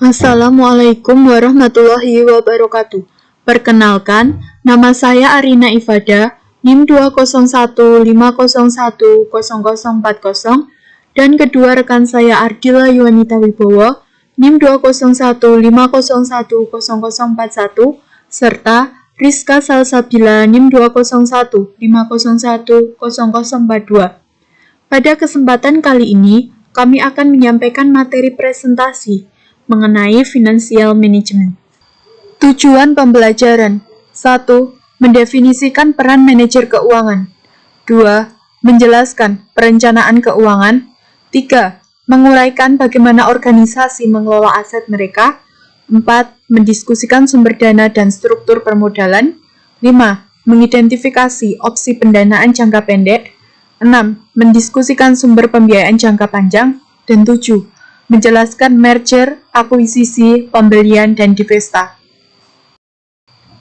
Assalamualaikum warahmatullahi wabarakatuh. Perkenalkan, nama saya Arina Ifada, NIM 20150100040, dan kedua rekan saya Ardila Yuwanita Wibowo, NIM 20150100041, serta Rizka Salsabila, NIM 20150100042. Pada kesempatan kali ini, kami akan menyampaikan materi presentasi mengenai financial management. Tujuan pembelajaran: 1. Mendefinisikan peran manajer keuangan. 2. Menjelaskan perencanaan keuangan. 3. Menguraikan bagaimana organisasi mengelola aset mereka. 4. Mendiskusikan sumber dana dan struktur permodalan. 5. Mengidentifikasi opsi pendanaan jangka pendek. 6. Mendiskusikan sumber pembiayaan jangka panjang. Dan 7. Menjelaskan merger, akuisisi, pembelian, dan divesta.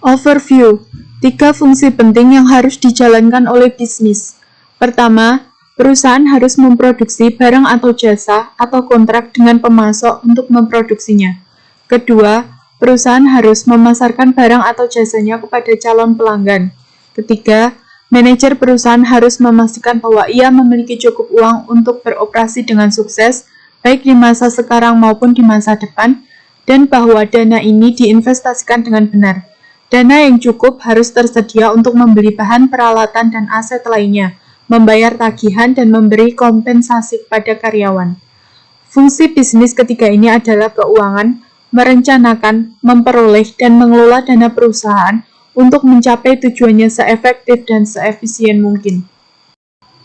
Overview: 3 fungsi penting yang harus dijalankan oleh bisnis. Pertama, perusahaan harus memproduksi barang atau jasa atau kontrak dengan pemasok untuk memproduksinya. Kedua, perusahaan harus memasarkan barang atau jasanya kepada calon pelanggan. Ketiga, manajer perusahaan harus memastikan bahwa ia memiliki cukup uang untuk beroperasi dengan sukses, baik di masa sekarang maupun di masa depan, dan bahwa dana ini diinvestasikan dengan benar. Dana yang cukup harus tersedia untuk membeli bahan peralatan dan aset lainnya, membayar tagihan, dan memberi kompensasi kepada karyawan. Fungsi bisnis ketiga ini adalah keuangan, merencanakan, memperoleh, dan mengelola dana perusahaan untuk mencapai tujuannya seefektif dan seefisien mungkin.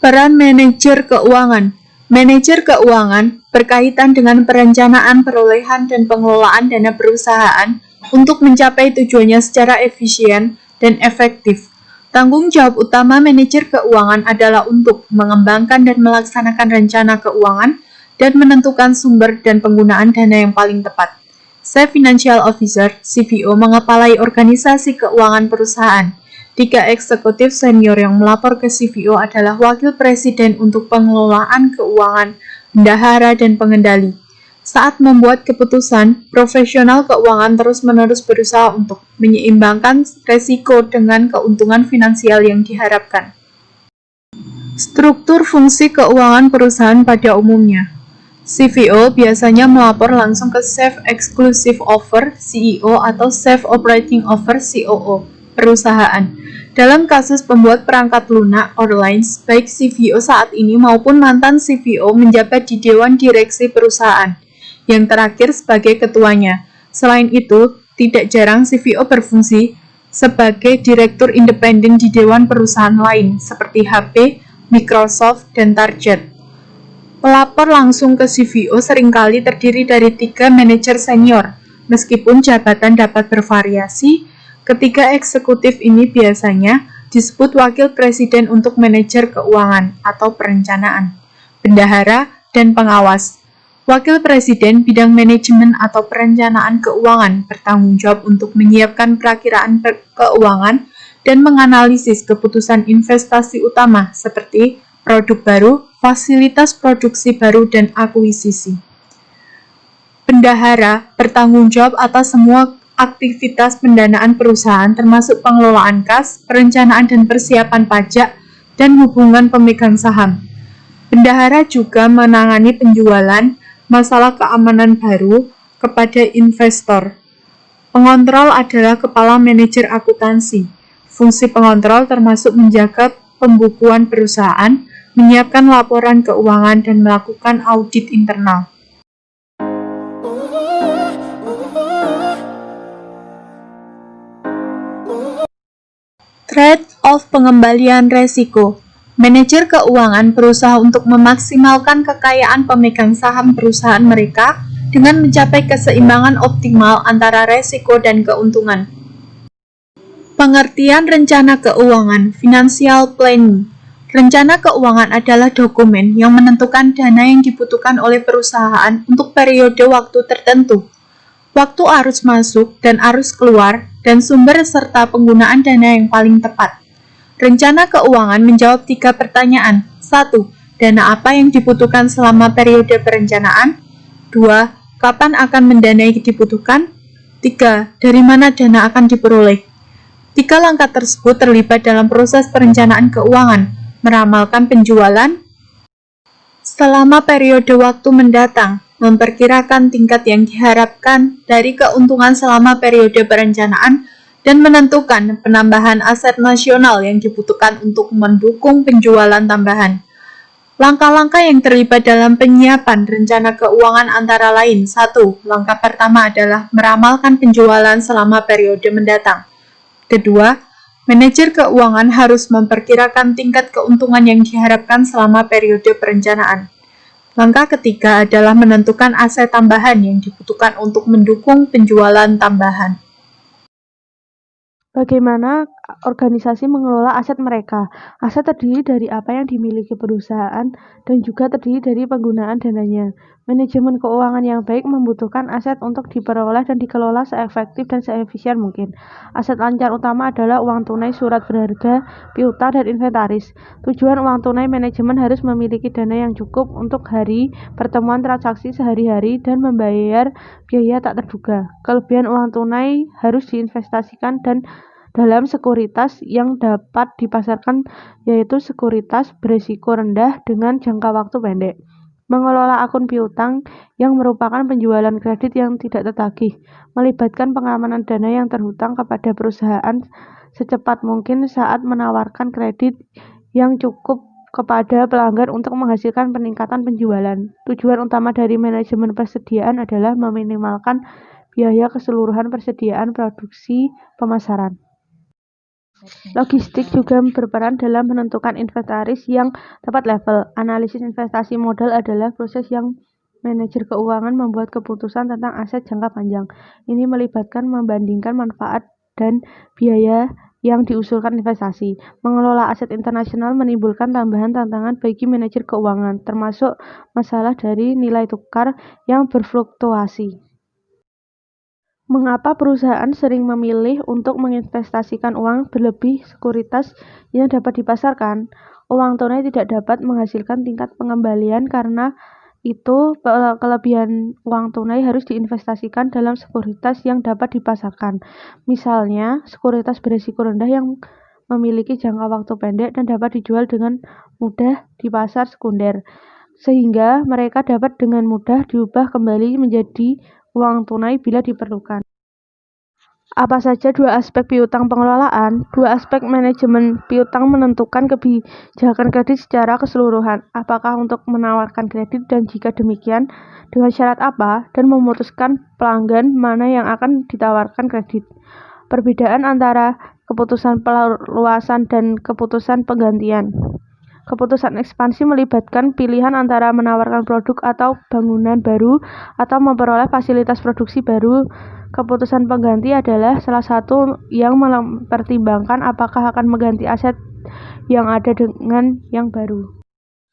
Peran manajer keuangan. Manajer keuangan berkaitan dengan perencanaan, perolehan, dan pengelolaan dana perusahaan untuk mencapai tujuannya secara efisien dan efektif. Tanggung jawab utama manajer keuangan adalah untuk mengembangkan dan melaksanakan rencana keuangan dan menentukan sumber dan penggunaan dana yang paling tepat. Chief Financial Officer (CFO) mengepalai organisasi keuangan perusahaan. 3 eksekutif senior yang melapor ke CFO adalah wakil presiden untuk pengelolaan keuangan, bendahara, dan pengendali. Saat membuat keputusan, profesional keuangan terus-menerus berusaha untuk menyeimbangkan resiko dengan keuntungan finansial yang diharapkan. Struktur fungsi keuangan perusahaan pada umumnya. CFO biasanya melapor langsung ke Chief Executive Officer (CEO) atau Chief Operating Officer (COO) perusahaan. Dalam kasus pembuat perangkat lunak (lines), baik CFO saat ini maupun mantan CFO menjabat di Dewan Direksi perusahaan, yang terakhir sebagai ketuanya. Selain itu, tidak jarang CFO berfungsi sebagai direktur independen di dewan perusahaan lain, seperti HP, Microsoft, dan Target. Pelapor langsung ke CFO seringkali terdiri dari 3 manajer senior. Meskipun jabatan dapat bervariasi, ketiga eksekutif ini biasanya disebut wakil presiden untuk manajer keuangan atau perencanaan, bendahara, dan pengawas. Wakil presiden bidang manajemen atau perencanaan keuangan bertanggung jawab untuk menyiapkan perakiraan keuangan dan menganalisis keputusan investasi utama seperti produk baru, fasilitas produksi baru, dan akuisisi. Bendahara bertanggung jawab atas semua aktivitas pendanaan perusahaan termasuk pengelolaan kas, perencanaan dan persiapan pajak, dan hubungan pemegang saham. Bendahara juga menangani penjualan, masalah keamanan baru kepada investor. Pengontrol adalah kepala manajer akuntansi. Fungsi pengontrol termasuk menjaga pembukuan perusahaan, menyiapkan laporan keuangan, dan melakukan audit internal. Trade-off pengembalian resiko. Manajer keuangan berusaha untuk memaksimalkan kekayaan pemegang saham perusahaan mereka dengan mencapai keseimbangan optimal antara resiko dan keuntungan. Pengertian rencana keuangan, financial planning. Rencana keuangan adalah dokumen yang menentukan dana yang dibutuhkan oleh perusahaan untuk periode waktu tertentu, waktu arus masuk dan arus keluar, dan sumber serta penggunaan dana yang paling tepat. Rencana keuangan menjawab 3 pertanyaan. 1. Dana apa yang dibutuhkan selama periode perencanaan? 2. Kapan akan mendanai dibutuhkan? 3. Dari mana dana akan diperoleh? 3 langkah tersebut terlibat dalam proses perencanaan keuangan, meramalkan penjualan selama periode waktu mendatang, memperkirakan tingkat yang diharapkan dari keuntungan selama periode perencanaan, dan menentukan penambahan aset nasional yang dibutuhkan untuk mendukung penjualan tambahan. Langkah-langkah yang terlibat dalam penyiapan rencana keuangan antara lain. 1. Langkah pertama adalah meramalkan penjualan selama periode mendatang. Kedua, manajer keuangan harus memperkirakan tingkat keuntungan yang diharapkan selama periode perencanaan. Langkah ketiga adalah menentukan aset tambahan yang dibutuhkan untuk mendukung penjualan tambahan. Bagaimana organisasi mengelola aset mereka? Aset terdiri dari apa yang dimiliki perusahaan dan juga terdiri dari penggunaan dananya. Manajemen keuangan yang baik membutuhkan aset untuk diperoleh dan dikelola seefektif dan seefisien mungkin. Aset lancar utama adalah uang tunai, surat berharga, piutang, dan inventaris. Tujuan uang tunai, manajemen harus memiliki dana yang cukup untuk hari pertemuan transaksi sehari-hari dan membayar biaya tak terduga. Kelebihan uang tunai harus diinvestasikan dan dalam sekuritas yang dapat dipasarkan, yaitu sekuritas berisiko rendah dengan jangka waktu pendek. Mengelola akun piutang yang merupakan penjualan kredit yang tidak tertagih, melibatkan pengamanan dana yang terhutang kepada perusahaan secepat mungkin saat menawarkan kredit yang cukup kepada pelanggan untuk menghasilkan peningkatan penjualan. Tujuan utama dari manajemen persediaan adalah meminimalkan biaya keseluruhan persediaan produksi pemasaran. Logistik juga berperan dalam menentukan inventaris yang tepat level. Analisis investasi modal adalah proses yang manajer keuangan membuat keputusan tentang aset jangka panjang. Ini melibatkan membandingkan manfaat dan biaya yang diusulkan investasi. Mengelola aset internasional menimbulkan tambahan tantangan bagi manajer keuangan, termasuk masalah dari nilai tukar yang berfluktuasi. Mengapa perusahaan sering memilih untuk menginvestasikan uang berlebih sekuritas yang dapat dipasarkan? Uang tunai tidak dapat menghasilkan tingkat pengembalian, karena itu kelebihan uang tunai harus diinvestasikan dalam sekuritas yang dapat dipasarkan. Misalnya, sekuritas berisiko rendah yang memiliki jangka waktu pendek dan dapat dijual dengan mudah di pasar sekunder, sehingga mereka dapat dengan mudah diubah kembali menjadi uang tunai bila diperlukan. Apa saja dua aspek piutang pengelolaan? Dua aspek manajemen piutang menentukan kebijakan kredit secara keseluruhan. Apakah untuk menawarkan kredit, dan jika demikian, dengan syarat apa, dan memutuskan pelanggan mana yang akan ditawarkan kredit. Perbedaan antara keputusan perluasan dan keputusan penggantian. Keputusan ekspansi melibatkan pilihan antara menawarkan produk atau bangunan baru atau memperoleh fasilitas produksi baru. Keputusan pengganti adalah salah satu yang mempertimbangkan apakah akan mengganti aset yang ada dengan yang baru.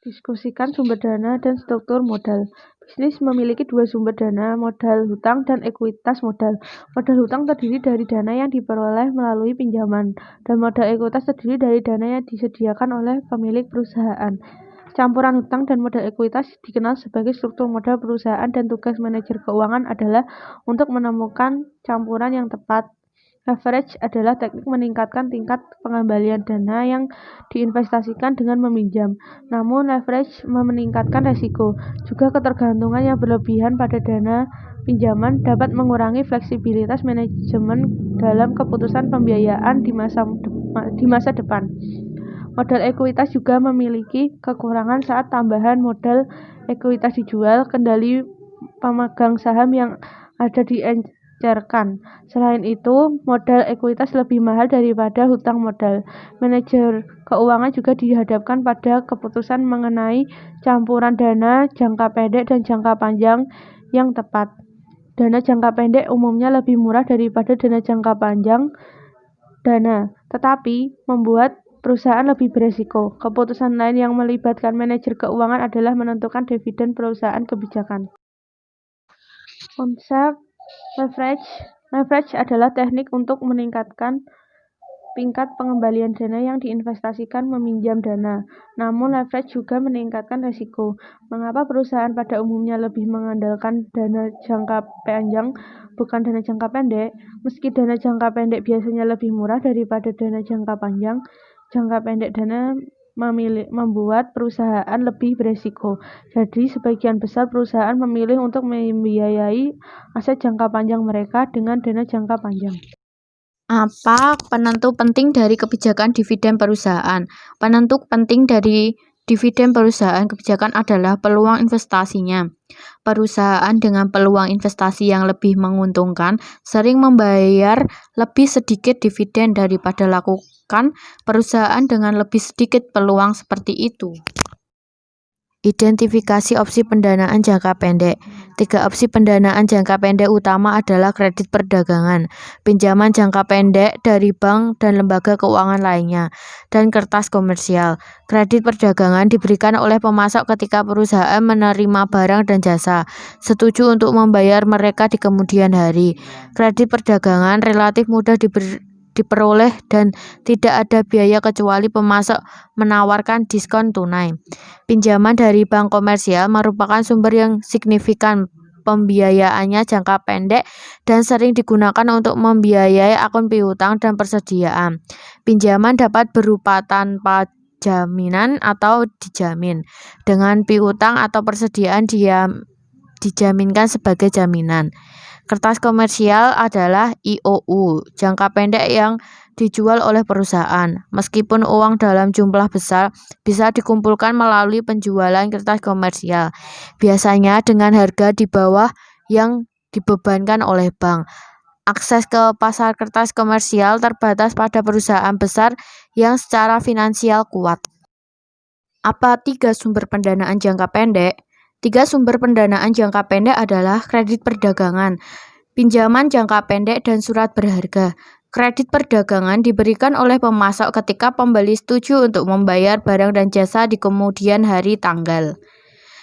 Diskusikan sumber dana dan struktur modal. Bisnis memiliki dua sumber dana, modal hutang dan ekuitas modal. Modal hutang terdiri dari dana yang diperoleh melalui pinjaman, dan modal ekuitas terdiri dari dana yang disediakan oleh pemilik perusahaan. Campuran hutang dan modal ekuitas dikenal sebagai struktur modal perusahaan, dan tugas manajer keuangan adalah untuk menemukan campuran yang tepat. Leverage adalah teknik meningkatkan tingkat pengembalian dana yang diinvestasikan dengan meminjam. Namun, leverage meningkatkan resiko. Juga ketergantungan yang berlebihan pada dana pinjaman dapat mengurangi fleksibilitas manajemen dalam keputusan pembiayaan di masa depan. Modal ekuitas juga memiliki kekurangan saat tambahan modal ekuitas dijual, kendali pemegang saham yang ada diencerkan. Selain itu, modal ekuitas lebih mahal daripada hutang modal. Manajer keuangan juga dihadapkan pada keputusan mengenai campuran dana jangka pendek dan jangka panjang yang tepat. Dana jangka pendek umumnya lebih murah daripada dana jangka panjang tetapi membuat perusahaan lebih beresiko. Keputusan lain yang melibatkan manajer keuangan adalah menentukan dividen perusahaan kebijakan. Konsep leverage adalah teknik untuk meningkatkan tingkat pengembalian dana yang diinvestasikan meminjam dana. Namun, leverage juga meningkatkan risiko. Mengapa perusahaan pada umumnya lebih mengandalkan dana jangka panjang, bukan dana jangka pendek? Meski dana jangka pendek biasanya lebih murah daripada dana jangka panjang, jangka pendek dana membuat perusahaan lebih beresiko. Jadi, sebagian besar perusahaan memilih untuk membiayai aset jangka panjang mereka dengan dana jangka panjang. Apa penentu penting dari kebijakan dividen perusahaan? Penentu penting dari dividen perusahaan kebijakan adalah peluang investasinya. Perusahaan dengan peluang investasi yang lebih menguntungkan sering membayar lebih sedikit dividen daripada lakukan perusahaan dengan lebih sedikit peluang seperti itu. Identifikasi opsi pendanaan jangka pendek. 3 opsi pendanaan jangka pendek utama adalah kredit perdagangan, pinjaman jangka pendek dari bank dan lembaga keuangan lainnya, dan kertas komersial. Kredit perdagangan diberikan oleh pemasok ketika perusahaan menerima barang dan jasa, setuju untuk membayar mereka di kemudian hari. Kredit perdagangan relatif mudah diperoleh dan tidak ada biaya kecuali pemasok menawarkan diskon tunai. Pinjaman dari bank komersial merupakan sumber yang signifikan pembiayaannya jangka pendek dan sering digunakan untuk membiayai akun piutang dan persediaan. Pinjaman dapat berupa tanpa jaminan atau dijamin, dengan piutang atau persediaan dijaminkan sebagai jaminan. Kertas komersial adalah IOU, jangka pendek yang dijual oleh perusahaan. Meskipun uang dalam jumlah besar bisa dikumpulkan melalui penjualan kertas komersial, biasanya dengan harga di bawah yang dibebankan oleh bank. Akses ke pasar kertas komersial terbatas pada perusahaan besar yang secara finansial kuat. Apa 3 sumber pendanaan jangka pendek? 3 sumber pendanaan jangka pendek adalah kredit perdagangan, pinjaman jangka pendek, dan surat berharga. Kredit perdagangan diberikan oleh pemasok ketika pembeli setuju untuk membayar barang dan jasa di kemudian hari tanggal.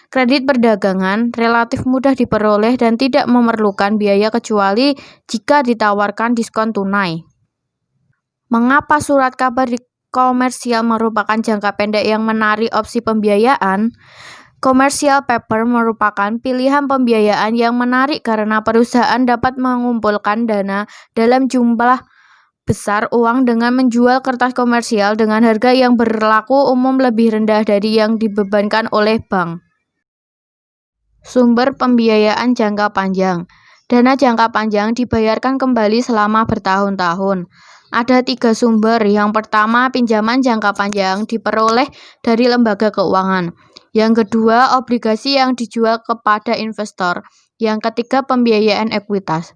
Kredit perdagangan relatif mudah diperoleh dan tidak memerlukan biaya kecuali jika ditawarkan diskon tunai. Mengapa surat kabar komersial merupakan jangka pendek yang menarik opsi pembiayaan? Commercial paper merupakan pilihan pembiayaan yang menarik karena perusahaan dapat mengumpulkan dana dalam jumlah besar uang dengan menjual kertas komersial dengan harga yang berlaku umum lebih rendah dari yang dibebankan oleh bank. Sumber pembiayaan jangka panjang. Dana jangka panjang dibayarkan kembali selama bertahun-tahun. Ada 3 sumber. Yang pertama, pinjaman jangka panjang diperoleh dari lembaga keuangan. Yang kedua, obligasi yang dijual kepada investor. Yang ketiga, pembiayaan ekuitas.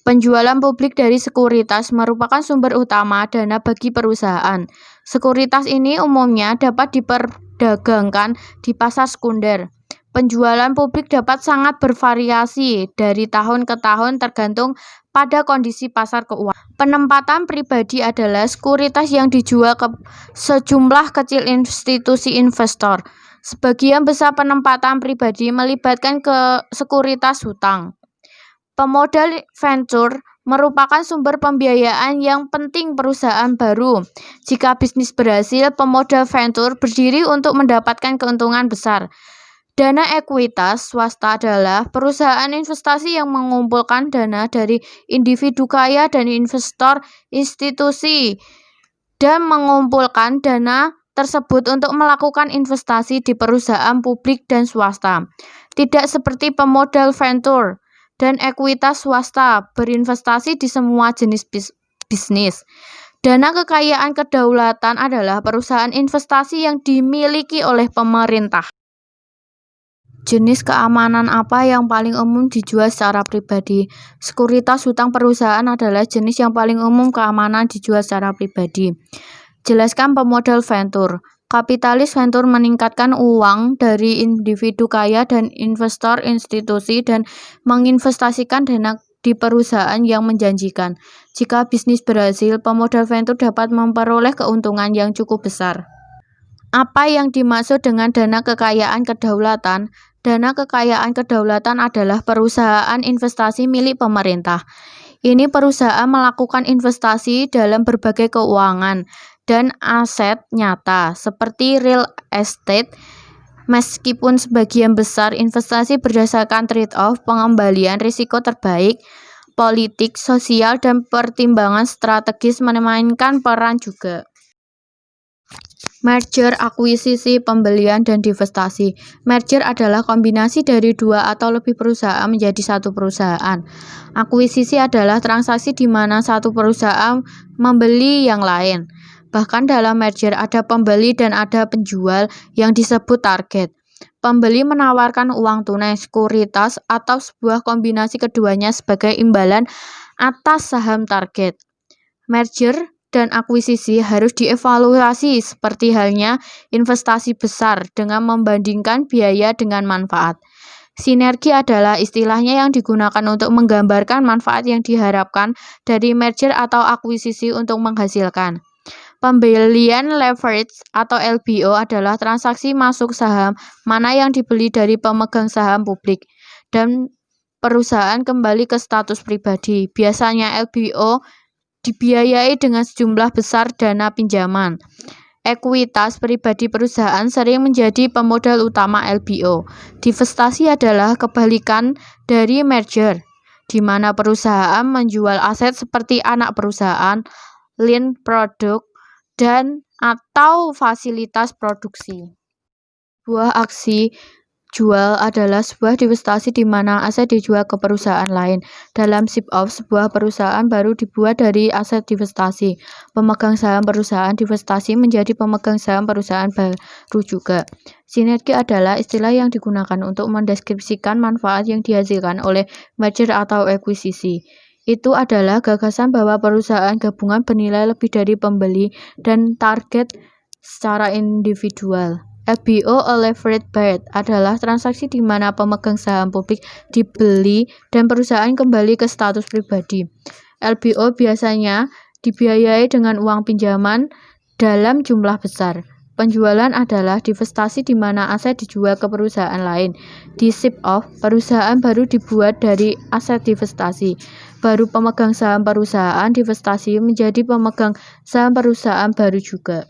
Penjualan publik dari sekuritas merupakan sumber utama dana bagi perusahaan. Sekuritas ini umumnya dapat diperdagangkan di pasar sekunder. Penjualan publik dapat sangat bervariasi dari tahun ke tahun tergantung pada kondisi pasar keuangan. Penempatan pribadi adalah sekuritas yang dijual ke sejumlah kecil institusi investor. Sebagian besar penempatan pribadi melibatkan ke sekuritas hutang. Pemodal venture merupakan sumber pembiayaan yang penting perusahaan baru. Jika bisnis berhasil, pemodal venture berdiri untuk mendapatkan keuntungan besar. Dana ekuitas swasta adalah perusahaan investasi yang mengumpulkan dana dari individu kaya dan investor institusi dan mengumpulkan dana tersebut untuk melakukan investasi di perusahaan publik dan swasta. Tidak seperti pemodal venture dan ekuitas swasta berinvestasi di semua jenis bisnis. Dana kekayaan kedaulatan adalah perusahaan investasi yang dimiliki oleh pemerintah. Jenis keamanan apa yang paling umum dijual secara pribadi? Sekuritas hutang perusahaan adalah jenis yang paling umum keamanan dijual secara pribadi. Jelaskan pemodal venture. Kapitalis venture meningkatkan uang dari individu kaya dan investor institusi dan menginvestasikan dana di perusahaan yang menjanjikan. Jika bisnis berhasil, pemodal venture dapat memperoleh keuntungan yang cukup besar. Apa yang dimaksud dengan dana kekayaan kedaulatan? Dana kekayaan kedaulatan adalah perusahaan investasi milik pemerintah. Ini perusahaan melakukan investasi dalam berbagai keuangan dan aset nyata seperti real estate. Meskipun sebagian besar investasi berdasarkan trade-off, pengembalian risiko terbaik, politik, sosial, dan pertimbangan strategis memainkan peran juga. Merger, akuisisi, pembelian, dan divestasi. Merger adalah kombinasi dari dua atau lebih perusahaan menjadi satu perusahaan. Akuisisi adalah transaksi di mana satu perusahaan membeli yang lain. Bahkan dalam merger ada pembeli dan ada penjual yang disebut target. Pembeli menawarkan uang tunai, sekuritas, atau sebuah kombinasi keduanya sebagai imbalan atas saham target. Merger dan akuisisi harus dievaluasi seperti halnya investasi besar dengan membandingkan biaya dengan manfaat. Sinergi adalah istilahnya yang digunakan untuk menggambarkan manfaat yang diharapkan dari merger atau akuisisi untuk menghasilkan. Pembelian leverage atau LBO adalah transaksi masuk saham mana yang dibeli dari pemegang saham publik dan perusahaan kembali ke status pribadi. Biasanya LBO dibiayai dengan sejumlah besar dana pinjaman. Ekuitas pribadi perusahaan sering menjadi pemodal utama LBO. Divestasi adalah kebalikan dari merger, di mana perusahaan menjual aset seperti anak perusahaan, line produk, dan atau fasilitas produksi. Sebuah aksi jual adalah sebuah divestasi di mana aset dijual ke perusahaan lain. Dalam spin-off, sebuah perusahaan baru dibuat dari aset divestasi. Pemegang saham perusahaan divestasi menjadi pemegang saham perusahaan baru juga. Sinergi adalah istilah yang digunakan untuk mendeskripsikan manfaat yang dihasilkan oleh merger atau akuisisi. Itu adalah gagasan bahwa perusahaan gabungan bernilai lebih dari pembeli dan target secara individual. LBO, a leveraged buy, adalah transaksi di mana pemegang saham publik dibeli dan perusahaan kembali ke status pribadi. LBO biasanya dibiayai dengan uang pinjaman dalam jumlah besar. Penjualan adalah divestasi di mana aset dijual ke perusahaan lain. Di spin-off, perusahaan baru dibuat dari aset divestasi. Baru pemegang saham perusahaan divestasi menjadi pemegang saham perusahaan baru juga.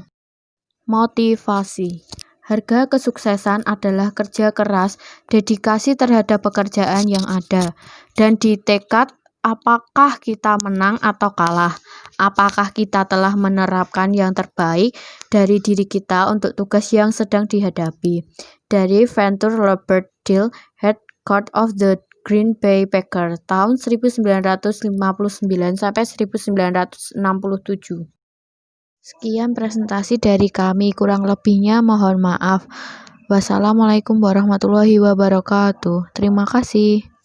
Motivasi. Harga kesuksesan adalah kerja keras, dedikasi terhadap pekerjaan yang ada, dan di tekad apakah kita menang atau kalah. Apakah kita telah menerapkan yang terbaik dari diri kita untuk tugas yang sedang dihadapi. Dari Venture Robert Dill, Head Coach of the Green Bay Packers tahun 1959 sampai 1967. Sekian presentasi dari kami, kurang lebihnya mohon maaf. Wassalamualaikum warahmatullahi wabarakatuh. Terima kasih.